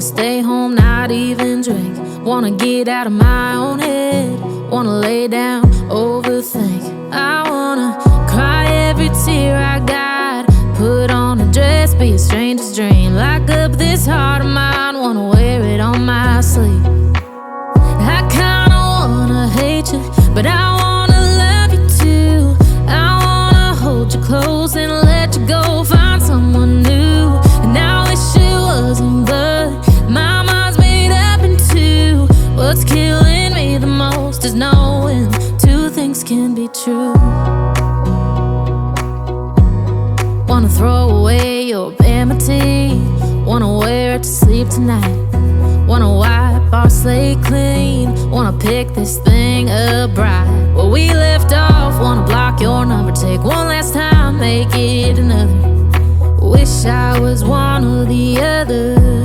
Wanna stay home, not even drink. Wanna get out of my own head. Wanna lay down, overthink. I wanna cry every tear I got. Put on a dress, be a stranger's dream. Lock up this heart of mine, wanna wear it on my sleeve. I kinda wanna hate you, but I wanna love you too. I wanna hold you close and let you go, find someone new. And I wish it wasn't, but my mind's made up in two. What's killing me the most is knowing two things can be true. Wanna throw away your vanity. Wanna wear it to sleep tonight. Wanna wipe our slate clean. Wanna pick this thing up right where we left off. Wanna block your number, take one last time, make it another. Wish I was one or the other.